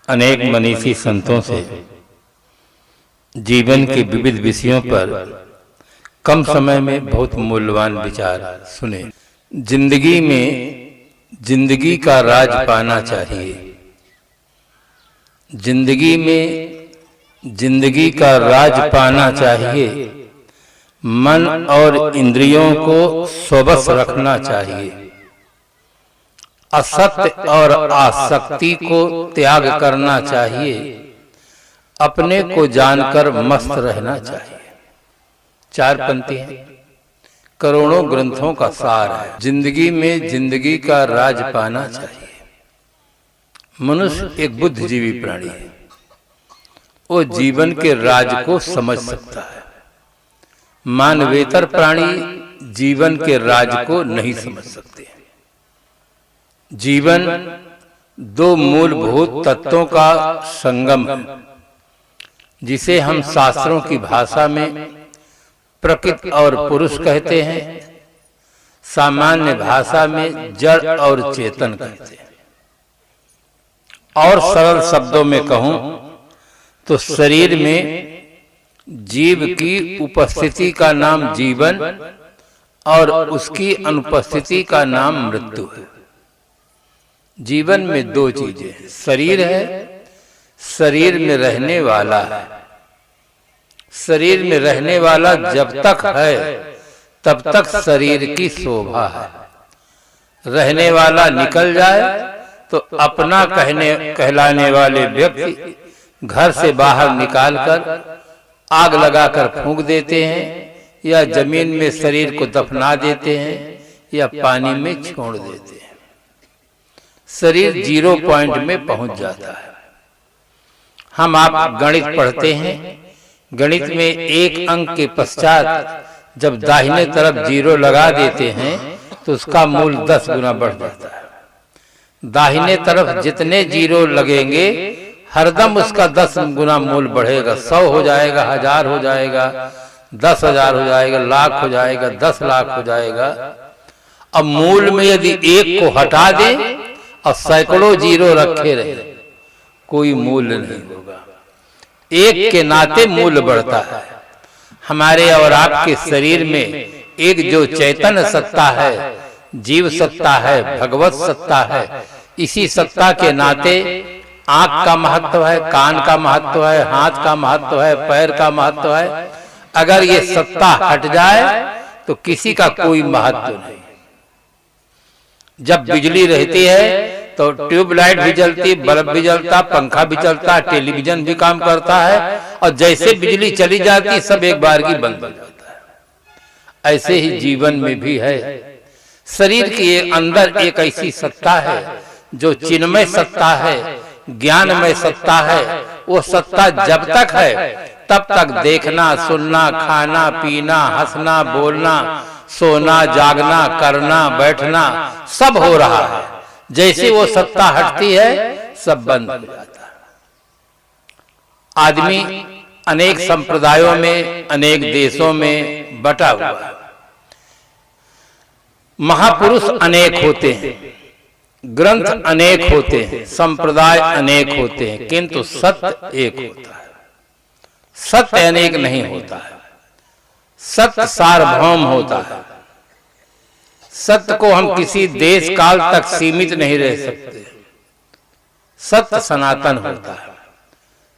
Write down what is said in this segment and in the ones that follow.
अनेक मनीषी संतों से जीवन के विविध विषयों पर कम समय में बहुत मूल्यवान विचार सुने। जिंदगी में जिंदगी का राज पाना चाहिए। जिंदगी में जिंदगी का राज पाना चाहिए। मन और इंद्रियों को स्वबस रखना चाहिए। असत्य और आसक्ति को त्याग करना चाहिए। अपने को जानकर मस्त रहना चाहिए। 4 पंक्ति हैं, करोड़ों ग्रंथों का सार है। जिंदगी में जिंदगी का राज पाना चाहिए। मनुष्य एक बुद्धिजीवी प्राणी है। वो जीवन के राज को समझ सकता है। मानवेतर प्राणी जीवन के राज को नहीं समझ सकते। जीवन 2 मूलभूत तत्वों का संगम है, जिसे हम शास्त्रों की भाषा में प्रकृति और पुरुष कहते हैं। सामान्य भाषा में जड़ और चेतन कहते हैं। और सरल शब्दों में कहूं तो शरीर में जीव की उपस्थिति का नाम जीवन और उसकी अनुपस्थिति का नाम मृत्यु है। जीवन में 2 चीजें हैं। शरीर है, शरीर में रहने वाला है। शरीर में रहने वाला जब तक है तब तक शरीर की शोभा है। रहने वाला निकल जाए तो अपना कहलाने वाले व्यक्ति घर से बाहर निकालकर आग लगाकर फूंक देते हैं, या जमीन में शरीर को दफना देते हैं, या पानी में छोड़ देते हैं। शरीर 0 पॉइंट में पहुंच जाता है। हम आप गणित पढ़ते हैं। गणित में 1 अंक के पश्चात जब दाहिने तरफ 0 लगा देते हैं तो उसका मूल 10 गुना बढ़ जाता है। दाहिने तरफ जितने 0 लगेंगे हरदम उसका 10 गुना मूल बढ़ेगा। 100 हो जाएगा, 1000 हो जाएगा, 10,000 हो जाएगा, लाख हो जाएगा, 10 लाख हो जाएगा। अब मूल में यदि 1 को हटा दें और सैकड़ों 0 रखे रहे, कोई मूल्य नहीं होगा। 1 के नाते मूल्य बढ़ता है। हमारे और आपके शरीर में एक जो चैतन्य सत्ता है, जीव सत्ता है, भगवत सत्ता है, इसी सत्ता के नाते आंख का महत्व है, कान का महत्व है, हाथ का महत्व है, पैर का महत्व है। अगर ये सत्ता हट जाए तो किसी का कोई महत्व नहीं। जब बिजली रहती है तो ट्यूबलाइट भी जलती, बल्ब भी जलता, पंखा भी चलता, टेलीविजन भी काम करता है, और जैसे बिजली चली जाती सब एक बार की बंद हो जाता है। ऐसे ही जीवन में भी है। शरीर के अंदर एक ऐसी सत्ता है जो चिन्मय सत्ता है, ज्ञानमय सत्ता है। वो सत्ता जब तक है तब तक देखना, सुनना, खाना, पीना, हंसना, बोलना, सोना, जागना, करना, बैठना सब हो रहा है। जैसे वो सत्ता हटती है सब बंद हो जाता है। आदमी अनेक संप्रदायों में, अनेक देशों में बटा हुआ है। महापुरुष अनेक होते हैं, ग्रंथ अनेक होते हैं, संप्रदाय अनेक होते हैं, किंतु सत्य एक होता है। सत्य अनेक नहीं होता है। सत्य सार्वभौम होता है। सत्य को हम किसी देश काल तक सीमित नहीं रह सकते। सत्य सनातन होता है।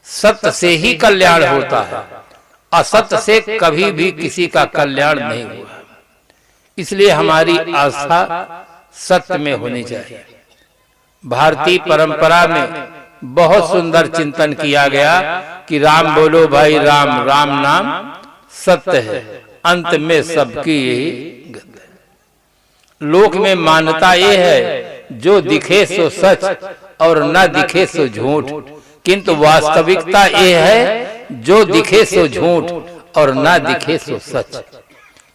सत्य से ही कल्याण होता है। असत्य से कभी भी किसी का कल्याण नहीं हुआ। इसलिए हमारी आस्था सत्य में होनी चाहिए। भारतीय परंपरा में बहुत सुंदर चिंतन किया गया कि राम बोलो भाई राम, राम नाम सत्य है, अंत में सबकी यही गति है। लोक में मान्यता ये है जो दिखे सो सच और न दिखे सो झूठ, किंतु वास्तविकता ये है जो दिखे सो झूठ और न दिखे सो सच।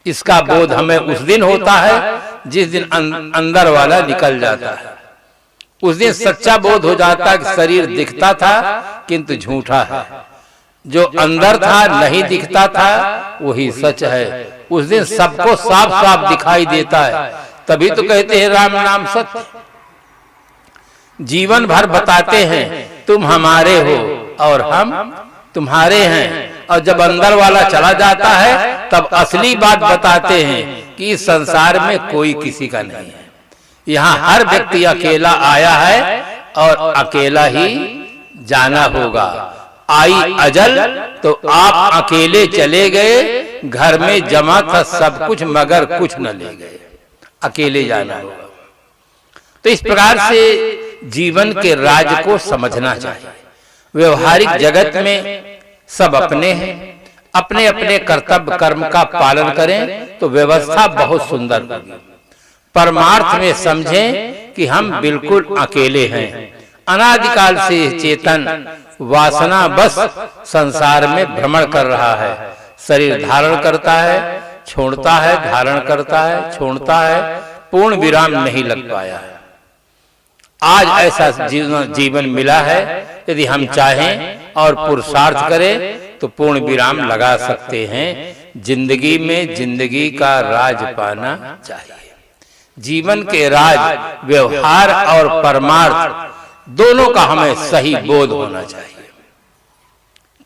इसका बोध हमें उस दिन होता है जिस दिन अंदर वाला निकल जाता है। उस दिन सच्चा बोध हो जाता है कि शरीर दिखता था किंतु झूठा है। जो अंदर था नहीं दिखता था वही सच है। उस दिन सबको साफ साफ दिखाई देता है। तभी तो कहते हैं राम नाम सत्य। जीवन भर बताते हैं तुम हमारे हो और हम तुम्हारे हैं, और जब अंदर वाला चला जाता है तब असली बात बताते हैं कि इस संसार में कोई किसी का नहीं है। यहाँ हर व्यक्ति अकेला आया है और अकेला ही जाना होगा। आई अजल तो आप अकेले चले गए, घर में जमा था सब कुछ मगर कुछ न ले गए, अकेले जाना होगा। तो इस प्रकार से जीवन के राज को समझना चाहिए। व्यवहारिक जगत में सब अपने हैं, अपने अपने कर्तव्य कर्म का पालन करें तो व्यवस्था बहुत सुंदर होगी। परमार्थ में समझें कि हम बिल्कुल अकेले हैं। अनादिकाल से चेतन वासना बस संसार में भ्रमण कर रहा है। शरीर धारण करता है, छोड़ता है, धारण करता है, छोड़ता है, पूर्ण विराम नहीं लग पाया है। आज ऐसा जीवन मिला है, यदि हम चाहें और पुरुषार्थ करें तो पूर्ण विराम लगा सकते हैं। जिंदगी में जिंदगी का राज पाना चाहिए। जीवन के राज व्यवहार और परमार्थ दोनों का हमें सही बोध होना चाहिए।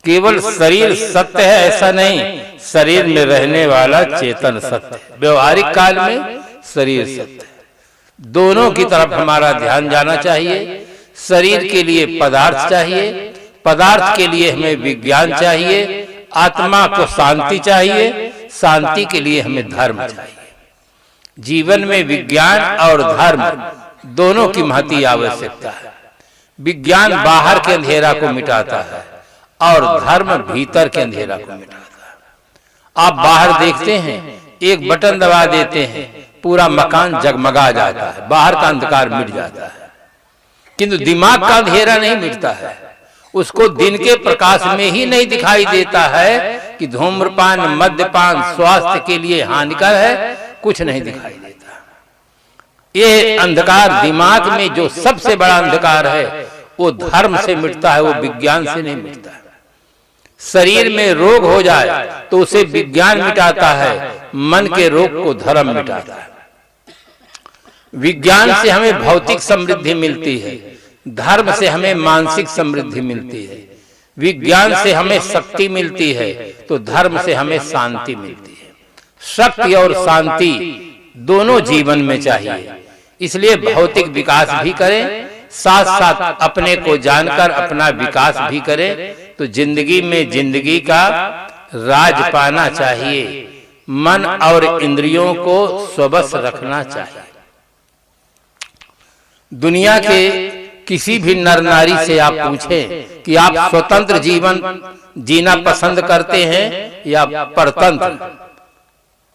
केवल शरीर सत्य है ऐसा नहीं, शरीर में रहने वाला चेतन सत्य है। व्यवहारिक काल में शरीर सत्य है। दोनों की तरफ हमारा ध्यान जाना चाहिए। शरीर के लिए पदार्थ चाहिए, पदार्थ के लिए हमें विज्ञान चाहिए, आत्मा को शांति चाहिए, शांति के लिए हमें धर्म चाहिए। जीवन में विज्ञान और धर्म दोनों की महती आवश्यकता है। विज्ञान बाहर के अंधेरा को मिटाता है और धर्म भीतर के अंधेरा को मिटाता है। आप बाहर देखते हैं, एक बटन दबा देते हैं, पूरा मकान जगमगा जाता है, बाहर का अंधकार मिट जाता है। किंतु दिमाग का अंधेरा नहीं मिटता है। उसको दिन के प्रकाश में ही नहीं दिखाई देता है कि धूम्रपान मद्यपान स्वास्थ्य के लिए हानिकर है, कुछ नहीं दिखाई देता। ये अंधकार दिमाग में जो सबसे बड़ा अंधकार है वो धर्म से मिटता है, वो विज्ञान से नहीं मिटता है। शरीर में रोग हो जाए तो उसे विज्ञान मिटाता है, मन के रोग को धर्म मिटाता है। विज्ञान से हमें भौतिक समृद्धि मिलती है, धर्म से हमें मानसिक समृद्धि मिलती है। विज्ञान से हमें शक्ति मिलती है तो धर्म से हमें शांति मिलती है। शक्ति और शांति दोनों जीवन में चाहिए। इसलिए भौतिक विकास भी करें, साथ साथ अपने को जानकर अपना विकास भी करें, तो जिंदगी में जिंदगी का राज पाना चाहिए। मन और इंद्रियों को स्वबस रखना चाहिए। दुनिया के किसी भी नर नारी से आप पूछें कि आप स्वतंत्र जीवन जीना पसंद करते हैं या परतंत्र,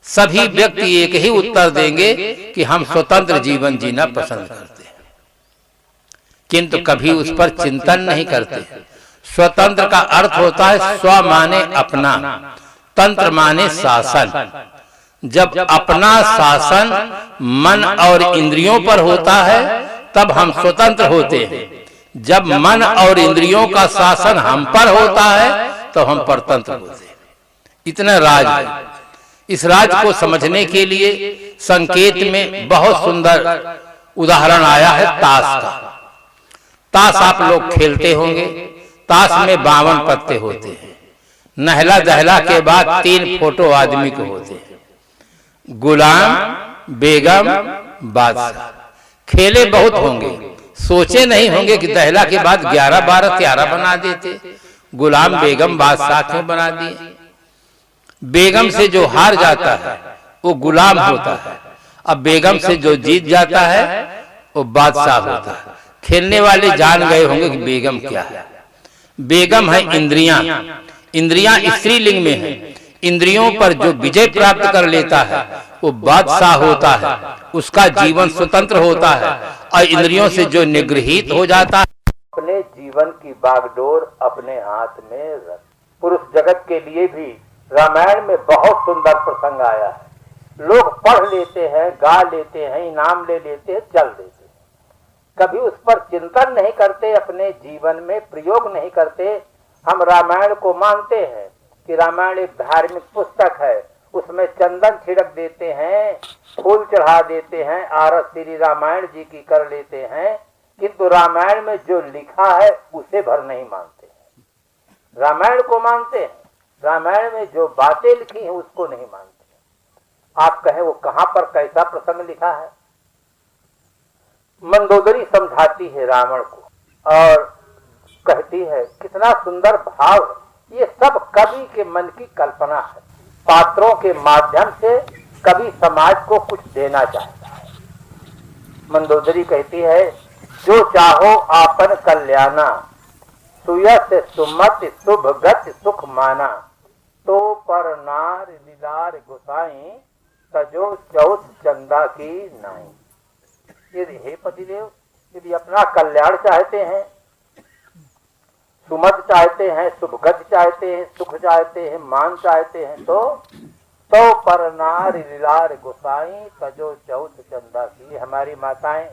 सभी व्यक्ति एक ही उत्तर देंगे कि हम स्वतंत्र जीवन जीना पसंद करते हैं, किंतु कभी उस पर चिंतन नहीं करते। स्वतंत्र का अर्थ होता है स्व माने अपना, तंत्र माने शासन। जब अपना शासन मन और इंद्रियों पर होता है तब हम स्वतंत्र होते हैं। जब मन और इंद्रियों का शासन हम पर होता है तो हम परतंत्र होते हैं। इतना राज है। इस राज को समझने के लिए संकेत में बहुत सुंदर उदाहरण आया है ताश का। ताश आप लोग खेलते होंगे। ताश में 52 पत्ते होते हैं। नहला दहला के बाद 3 फोटो आदमी को होते हैं, गुलाम, बेगम, बादशाह। खेले बहुत होंगे, सोचे नहीं होंगे कि दहला के बाद 11, 12, 13 बना देते। गुलाम, बेगम, बादशाह क्यों बना दिए? बेगम से जो हार जाता है वो गुलाम होता है, अब बेगम से जो जीत जाता है वो बादशाह होता है। खेलने वाले जान गए होंगे कि बेगम क्या है। बेगम है इंद्रियां। इंद्रियां स्त्रीलिंग में है। इंद्रियों पर जो विजय प्राप्त कर लेता है वो बादशाह होता है, उसका जीवन स्वतंत्र होता है। और इंद्रियों से जो निगृहित हो जाता है, अपने जीवन की बागडोर अपने हाथ में रख। पुरुष जगत के लिए भी रामायण में बहुत सुंदर प्रसंग आया है। लोग पढ़ लेते हैं, गा लेते हैं, इनाम ले लेते हैं, चल देते हैं, कभी उस पर चिंतन नहीं करते, अपने जीवन में प्रयोग नहीं करते। हम रामायण को मानते हैं कि रामायण एक धार्मिक पुस्तक है, उसमें चंदन छिड़क देते हैं, फूल चढ़ा देते हैं, आरत श्री रामायण जी की कर लेते हैं, किंतु रामायण में जो लिखा है उसे भर नहीं मानते हैं। रामायण को मानते हैं, रामायण में जो बातें लिखी हैं उसको नहीं मानते। आप कहें वो कहां पर कैसा प्रसंग लिखा है? मंदोदरी समझाती है रावण को और कहती है कितना सुंदर भाव है, ये सब कवि के मन की कल्पना है। पात्रों के माध्यम से कवि समाज को कुछ देना चाहता है। मंदोदरी कहती है जो चाहो आपन कल्याणा, सुयस सुमत शुभ गति सुख माना, तो पर नार लीलार गुसाई, तजो चौथ चंदा की नाई। यदि हे पतिदेव, यदि अपना कल्याण चाहते हैं, सुमत चाहते हैं, शुभ गति चाहते हैं, सुख चाहते हैं, मान चाहते हैं, तो पर नार लीलार गुसाई, तजो चौथ चंदा की। हमारी माताएं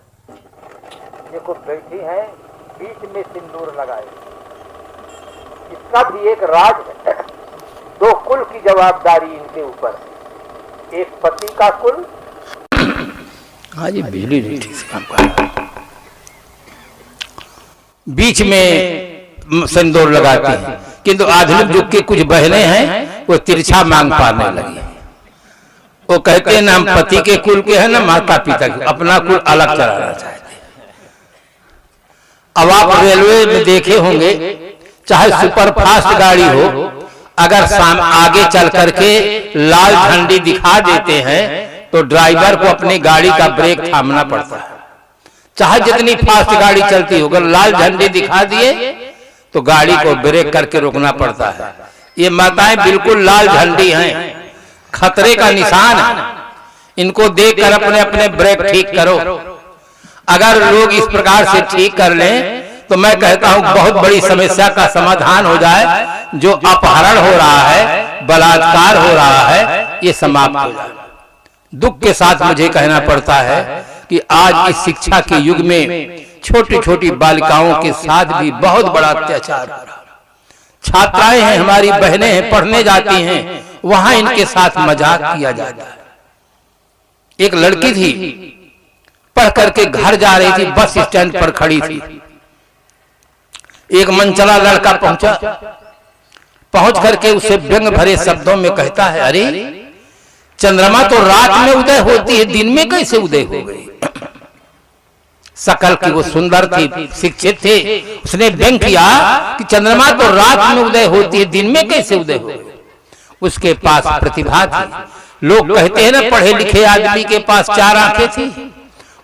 देखो बैठी हैं, बीच में सिंदूर लगाए। इसका भी एक राज है। दो कुल की जवाबदारी इनके ऊपर है, एक पति का कुल। हाँ जी, बिजली नहीं ठीक से काम कर रहा है। बीच में सिंदूर लगाती है, किंतु आधुनिक युग की कुछ बहनें हैं वो तिरछा मांग पाने लगी। वो कहते हैं ना हम पति के कुल के हैं ना माता पिता के, अपना कुल अलग चलाना चाहते हैं। अब आप रेलवे में देखे होंगे, चाहे सुपरफास्ट गाड़ी हो, अगर आगे चल करके लाल झंडी दिखा देते हैं तो ड्राइवर को अपनी गाड़ी का ब्रेक थामना पड़ता है। चाहे जितनी फास्ट गाड़ी चलती हो, अगर लाल झंडी दिखा दिए तो गाड़ी को ब्रेक करके रोकना पड़ता है। ये माताएं बिल्कुल लाल झंडी हैं, खतरे का निशान है। इनको देखकर अपने अपने ब्रेक ठीक करो। अगर लोग इस प्रकार से ठीक कर लें तो मैं कहता हूं बहुत बड़ी समस्या का समाधान हो जाए। जो अपहरण हो रहा है, बलात्कार हो रहा है, ये समाप्त हो जाए। दुख के साथ मुझे कहना पड़ता है कि आज इस शिक्षा के युग में छोटी छोटी बालिकाओं के साथ भी बहुत बड़ा अत्याचार हो रहा है। छात्राएं हैं, हमारी बहनें हैं, पढ़ने जाती हैं, वहां इनके साथ मजाक किया जाता है। एक लड़की थी, पढ़ करके घर जा रही थी, बस स्टैंड पर खड़ी थी। एक मनचला लड़का पहुंच करके उसे व्यंग भरे शब्दों में कहता है, अरे चंद्रमा तो रात में उदय होती है, दिन में कैसे उदय हो गई? सकल की वो सुंदर थी, शिक्षित थे, उसने व्यंग किया कि चंद्रमा तो रात में उदय होती है, दिन में कैसे उदय हो गई? उसके पास प्रतिभा थी। लोग कहते हैं ना, पढ़े लिखे आदमी के पास 4 आंखें थी,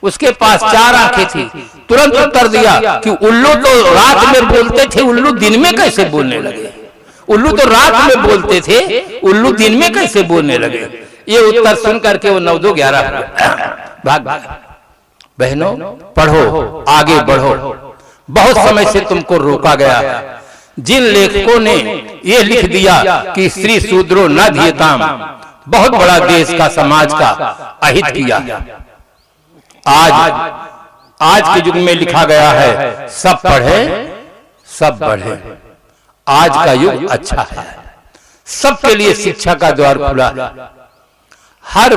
उसके पास 4 आंखें थी। तुरंत उत्तर दिया कि उल्लू तो रात में बोलते थे, उल्लू दिन में कैसे बोलने लगे? उल्लू तो रात में बोलते थे, उल्लू दिन में कैसे बोलने लगे? ये उत्तर सुन करके वो 9-2-11 भाग। बहनों पढ़ो, आगे बढ़ो। बहुत समय से तुमको रोका गया है। जिन लेखकों ने ये लिख दिया कि स्त्री शूद्रो न धियताम, बहुत बड़ा देश का, समाज का अहित किया। आज के युग में लिखा गया है, सब पढ़े सब बढ़े। आज का युग अच्छा है, सबके लिए शिक्षा का द्वार खुला। हर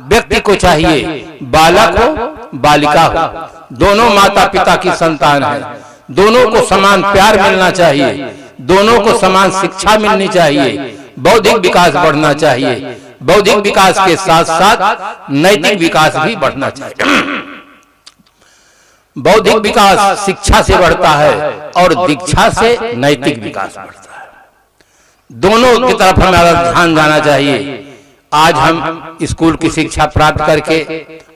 व्यक्ति को चाहिए, बालक हो बालिका हो, दोनों माता पिता की संतान है, दोनों को समान प्यार मिलना चाहिए, दोनों को समान शिक्षा मिलनी चाहिए, बौद्धिक विकास बढ़ना चाहिए। बौद्धिक विकास के साथ साथ नैतिक विकास भी बढ़ना चाहिए। बौद्धिक विकास शिक्षा से बढ़ता है और दीक्षा से नैतिक विकास बढ़ता है। दोनों की तरफ हमारा ध्यान जाना चाहिए। आज हम स्कूल की शिक्षा प्राप्त करके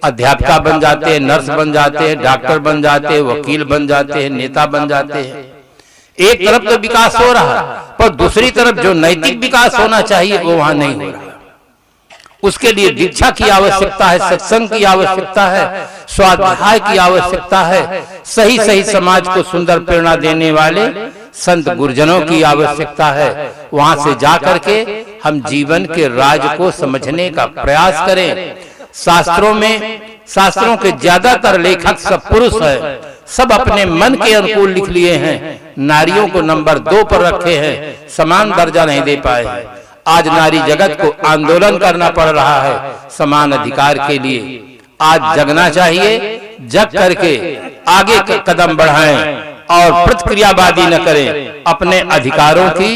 अध्यापिका बन जाते हैं, नर्स बन जाते हैं, डॉक्टर बन जाते हैं, वकील बन जाते हैं, नेता बन जाते हैं। एक तरफ तो विकास हो रहा है, पर दूसरी तरफ जो नैतिक विकास होना चाहिए वो वहां नहीं हो रहा। उसके लिए दीक्षा की आवश्यकता है, सत्संग की आवश्यकता है, स्वाध्याय की आवश्यकता है, सही सही समाज को सुंदर प्रेरणा देने वाले संत गुरुजनों की आवश्यकता है। वहां से जाकर के हम जीवन के राज को समझने का प्रयास करें। शास्त्रों के ज्यादातर लेखक सब पुरुष हैं, सब अपने मन के अनुकूल लिख लिए हैं, नारियों को नंबर 2 पर रखे हैं, समान दर्जा नहीं दे पाए। आज नारी जगत को आंदोलन करना पड़ रहा है समान अधिकार के लिए। आज जगना चाहिए, जग करके आगे कदम बढ़ाएं और प्रतिक्रियावादी न करें, अपने अधिकारों की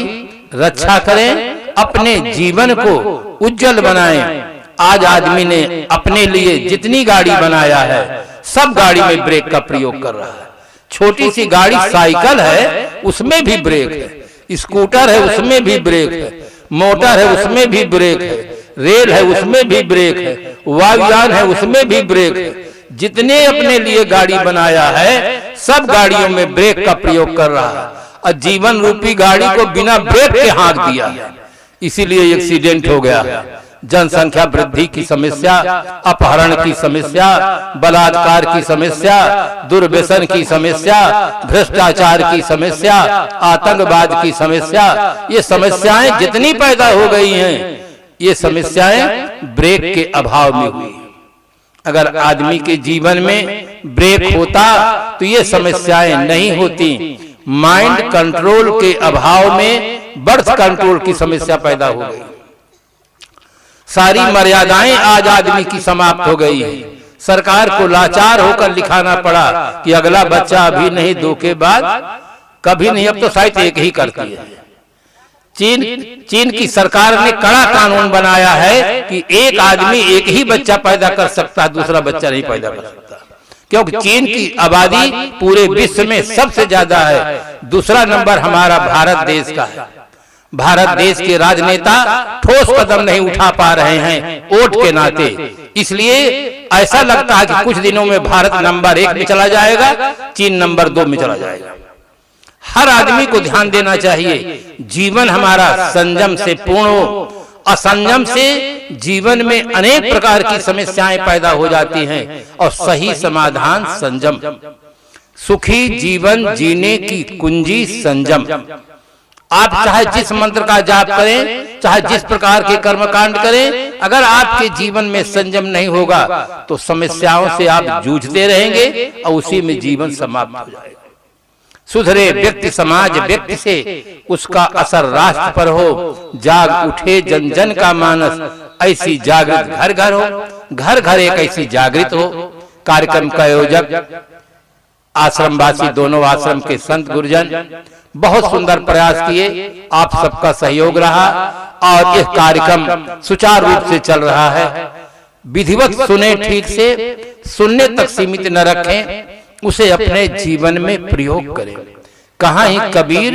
रक्षा करें, अपने जीवन को उज्जवल बनाएं। आज आदमी ने अपने लिए जितनी गाड़ी बनाया है, सब गाड़ी में ब्रेक का प्रयोग कर रहा है। छोटी सी गाड़ी साइकिल है, उसमें भी ब्रेक है, स्कूटर है उसमें भी ब्रेक है, मोटर है उसमें भी ब्रेक है, रेल है उसमें भी ब्रेक है, वायुयान है उसमें भी ब्रेक है। जितने अपने लिए गाड़ी बनाया है, सब गाड़ियों में ब्रेक का प्रयोग कर रहा है और जीवन रूपी गाड़ी को बिना ब्रेक के हाँक दिया, इसीलिए एक्सीडेंट हो गया। जनसंख्या वृद्धि की समस्या, अपहरण की समस्या, बलात्कार की समस्या, दुर्व्यसन की समस्या, भ्रष्टाचार की समस्या, आतंकवाद की समस्या, ये समस्याएं जितनी पैदा हो गई हैं, ये समस्याएं ब्रेक के अभाव में हुई। अगर आदमी के जीवन में ब्रेक होता तो ये समस्याएं नहीं होती। माइंड कंट्रोल के अभाव में बर्थ कंट्रोल की समस्या पैदा हो गई। सारी मर्यादाएं आज आदमी की समाप्त हो गई है। सरकार को लाचार होकर लिखाना पड़ा कि अगला बच्चा अभी नहीं, 2 के बाद कभी नहीं। अब तो शायद एक ही करती है। चीन की सरकार ने कड़ा कानून बनाया है कि एक आदमी एक ही बच्चा पैदा कर सकता है, दूसरा बच्चा नहीं पैदा कर सकता, क्योंकि चीन की आबादी पूरे विश्व में सबसे ज्यादा है। दूसरा नंबर हमारा भारत देश का है। भारत देश के राजनेता ठोस कदम नहीं उठा पा रहे हैं वोट के नाते, इसलिए ऐसा लगता है कि कुछ दिनों में भारत नंबर 1 में चला जाएगा, चीन नंबर 2 में चला जाएगा। हर आदमी को ध्यान देना चाहिए, जीवन हमारा संयम से पूर्ण हो। असंयम से जीवन में अनेक प्रकार की समस्याएं पैदा हो जाती हैं और सही समाधान संयम। सुखी जीवन जीने की कुंजी संयम। आप चाहे जिस मंत्र का जाप करें, चाहे जिस प्रकार के कर्मकांड करें, अगर आपके जीवन में संयम नहीं होगा तो समस्याओं से आप जूझते रहेंगे और उसी में जीवन समाप्त हो जाएगा। सुधरे व्यक्ति समाज व्यक्ति से, उसका असर राष्ट्र पर हो। जाग उठे जन जन का मानस, ऐसी जागृत घर घर हो, घर घर एक ऐसी जागृत हो। कार्यक्रम का आयोजक आश्रमवासी, दोनों आश्रम के संत गुरुजन बहुत सुंदर प्रयास किए। आप सबका सहयोग रहा और यह कार्यक्रम सुचारू रूप से चल रहा है। विधिवत सुने, ठीक से सुनने तक सीमित न रखें, उसे अपने जीवन में प्रयोग करें। कहा ही कबीर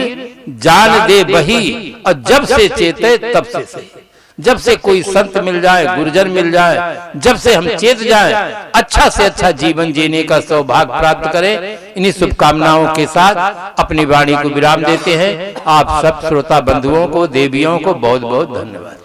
जान दे वही, और जब से चेते तब से सही। जब से कोई संत मिल जाए, गुरुजन मिल जाए, जब से हम चेत जाए, अच्छा से अच्छा जीवन जीने का सौभाग्य प्राप्त करें। इन्हीं शुभकामनाओं के साथ अपनी वाणी को विराम देते हैं। आप सब श्रोता बंधुओं को, देवियों को बहुत बहुत धन्यवाद।